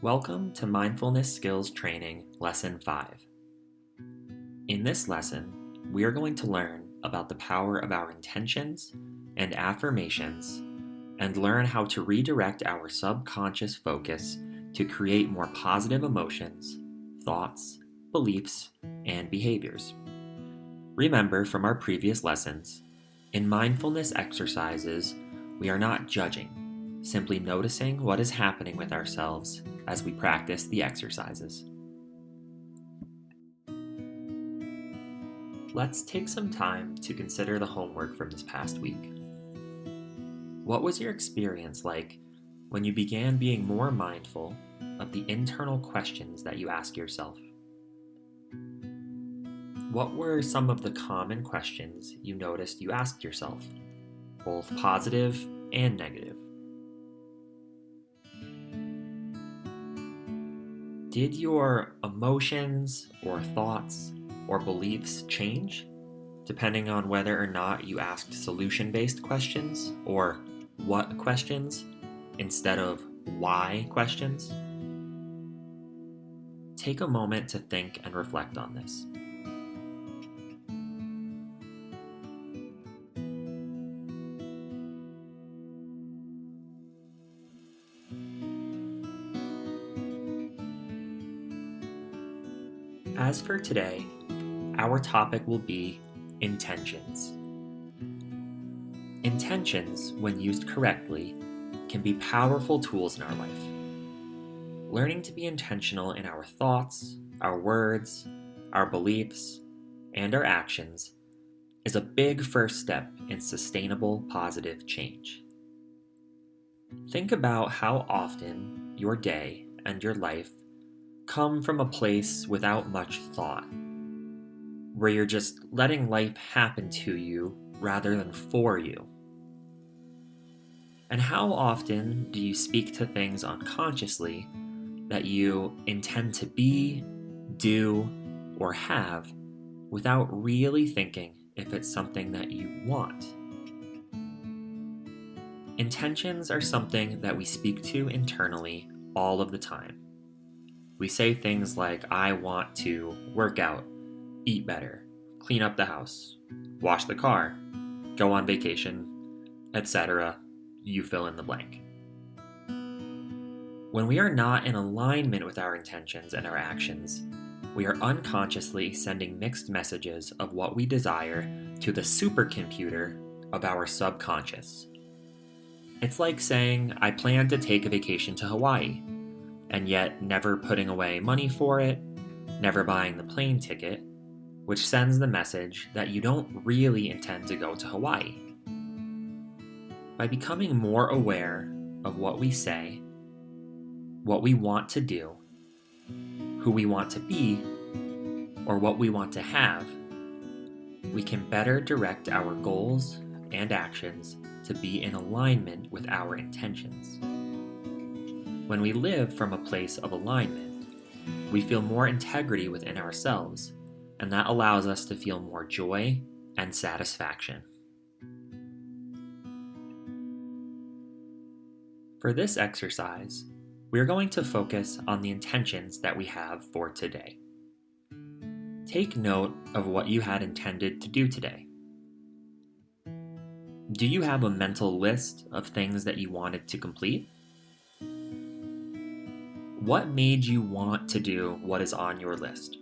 Welcome to Mindfulness Skills Training Lesson 5. In this lesson, we are going to learn about the power of our intentions and affirmations and learn how to redirect our subconscious focus to create more positive emotions, thoughts, beliefs, and behaviors. Remember from our previous lessons, in mindfulness exercises, we are not judging, simply noticing what is happening with ourselves as we practice the exercises. Let's take some time to consider the homework from this past week. What was your experience like when you began being more mindful of the internal questions that you ask yourself? What were some of the common questions you noticed you asked yourself, both positive and negative? Did your emotions or thoughts or beliefs change depending on whether or not you asked solution-based questions or what questions instead of why questions? Take a moment to think and reflect on this. As for today, our topic will be intentions. Intentions, when used correctly, can be powerful tools in our life. Learning to be intentional in our thoughts, our words, our beliefs, and our actions is a big first step in sustainable positive change. Think about how often your day and your life come from a place without much thought, where you're just letting life happen to you rather than for you. And how often do you speak to things unconsciously that you intend to be, do, or have without really thinking if it's something that you want? Intentions are something that we speak to internally all of the time. We say things like, I want to work out, eat better, clean up the house, wash the car, go on vacation, etc. You fill in the blank. When we are not in alignment with our intentions and our actions, we are unconsciously sending mixed messages of what we desire to the supercomputer of our subconscious. It's like saying, I plan to take a vacation to Hawaii, and yet never putting away money for it, never buying the plane ticket, which sends the message that you don't really intend to go to Hawaii. By becoming more aware of what we say, what we want to do, who we want to be, or what we want to have, we can better direct our goals and actions to be in alignment with our intentions. When we live from a place of alignment, we feel more integrity within ourselves, and that allows us to feel more joy and satisfaction. For this exercise, we are going to focus on the intentions that we have for today. Take note of what you had intended to do today. Do you have a mental list of things that you wanted to complete? What made you want to do what is on your list?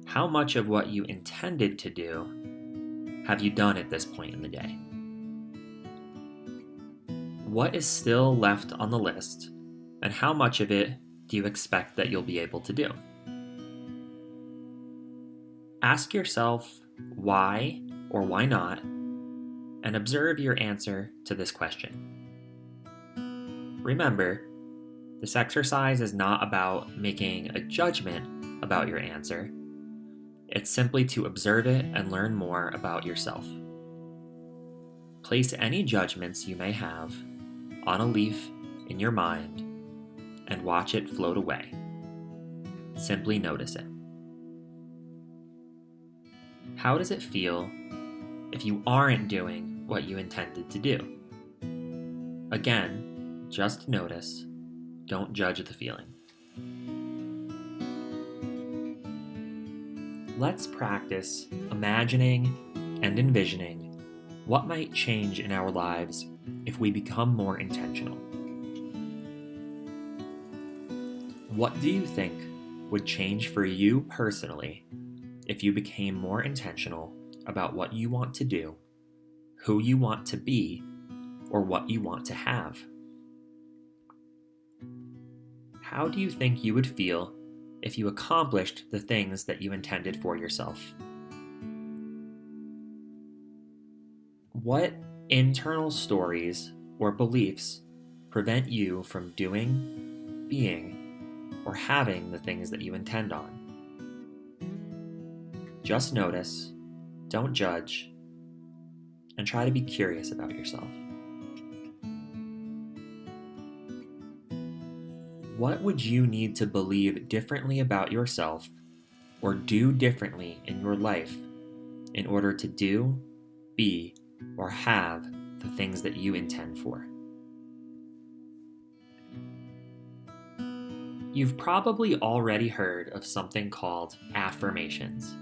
How much of what you intended to do have you done at this point in the day? What is still left on the list, and how much of it do you expect that you'll be able to do? Ask yourself why or why not, and observe your answer to this question. Remember, this exercise is not about making a judgment about your answer. It's simply to observe it and learn more about yourself. Place any judgments you may have on a leaf in your mind and watch it float away. Simply notice it. How does it feel if you aren't doing what you intended to do? Again, Just notice. Don't judge the feeling. Let's practice imagining and envisioning what might change in our lives if we become more intentional. What do you think would change for you personally if you became more intentional about what you want to do, who you want to be, or what you want to have? How do you think you would feel if you accomplished the things that you intended for yourself? What internal stories or beliefs prevent you from doing, being, or having the things that you intend on? Just notice, don't judge, and try to be curious about yourself. What would you need to believe differently about yourself or do differently in your life in order to do, be, or have the things that you intend for? You've probably already heard of something called affirmations.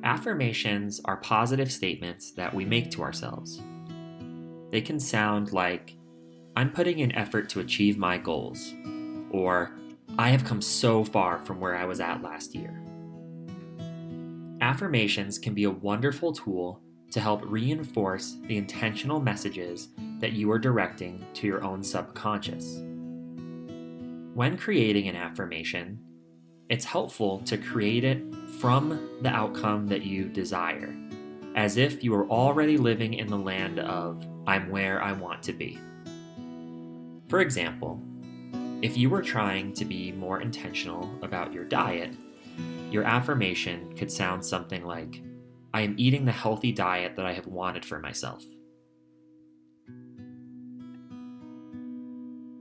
Affirmations are positive statements that we make to ourselves. They can sound like, "I'm putting in effort to achieve my goals," or "I have come so far from where I was at last year." Affirmations can be a wonderful tool to help reinforce the intentional messages that you are directing to your own subconscious. When creating an affirmation, it's helpful to create it from the outcome that you desire, as if you were already living in the land of "I'm where I want to be." For example, if you were trying to be more intentional about your diet, your affirmation could sound something like, "I am eating the healthy diet that I have wanted for myself."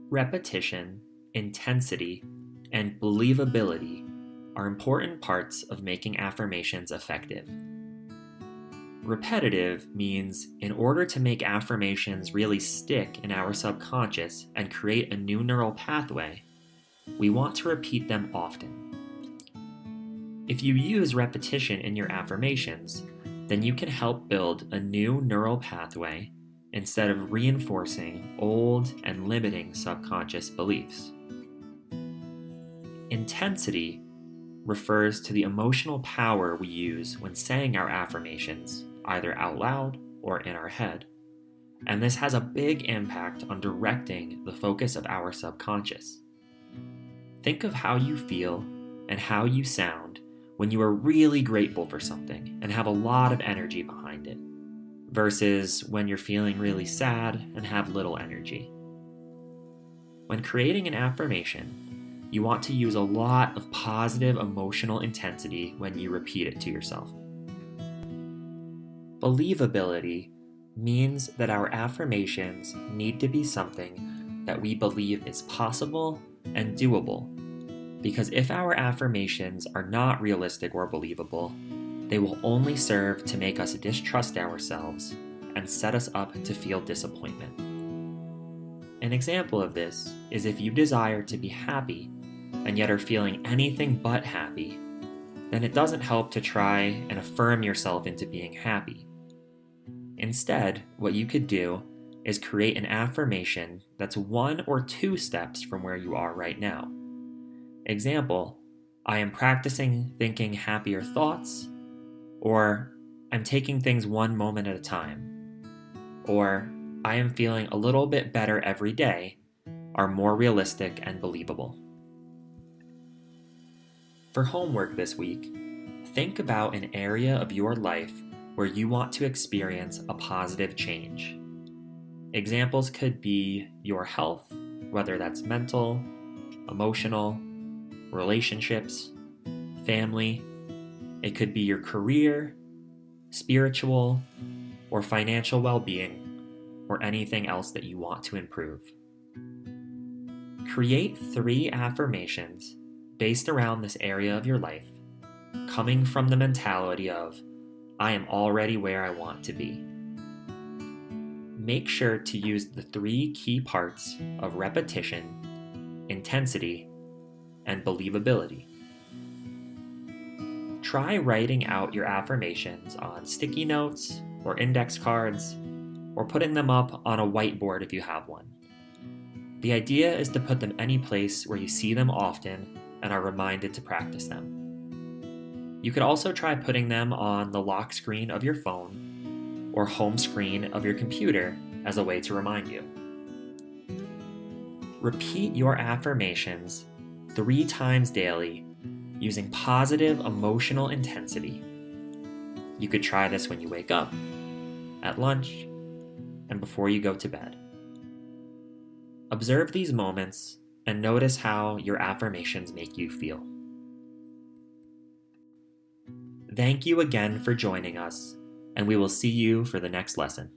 Repetition, intensity, and believability are important parts of making affirmations effective. Repetitive means in order to make affirmations really stick in our subconscious and create a new neural pathway, we want to repeat them often. If you use repetition in your affirmations, then you can help build a new neural pathway instead of reinforcing old and limiting subconscious beliefs. Intensity refers to the emotional power we use when saying our affirmations, either out loud or in our head, and this has a big impact on directing the focus of our subconscious. Think of how you feel and how you sound when you are really grateful for something and have a lot of energy behind it, versus when you're feeling really sad and have little energy. When creating an affirmation, you want to use a lot of positive emotional intensity when you repeat it to yourself. Believability means that our affirmations need to be something that we believe is possible and doable, because if our affirmations are not realistic or believable, they will only serve to make us distrust ourselves and set us up to feel disappointment. An example of this is if you desire to be happy and yet are feeling anything but happy, then it doesn't help to try and affirm yourself into being happy. Instead, what you could do is create an affirmation that's 1 or 2 steps from where you are right now. Example, "I am practicing thinking happier thoughts," or "I'm taking things one moment at a time," or "I am feeling a little bit better every day," are more realistic and believable. For homework this week, think about an area of your life where you want to experience a positive change. Examples could be your health, whether that's mental, emotional, relationships, family. It could be your career, spiritual, or financial well-being, or anything else that you want to improve. Create 3 affirmations based around this area of your life, coming from the mentality of, "I am already where I want to be." make sure to use the 3 key parts of repetition, intensity, and believability. Try writing out your affirmations on sticky notes or index cards, or putting them up on a whiteboard if you have one. The idea is to put them any place where you see them often and are reminded to practice them. You could also try putting them on the lock screen of your phone or home screen of your computer as a way to remind you. Repeat your affirmations 3 times daily using positive emotional intensity. You could try this when you wake up, at lunch, and before you go to bed. Observe these moments and notice how your affirmations make you feel. Thank you again for joining us, and we will see you for the next lesson.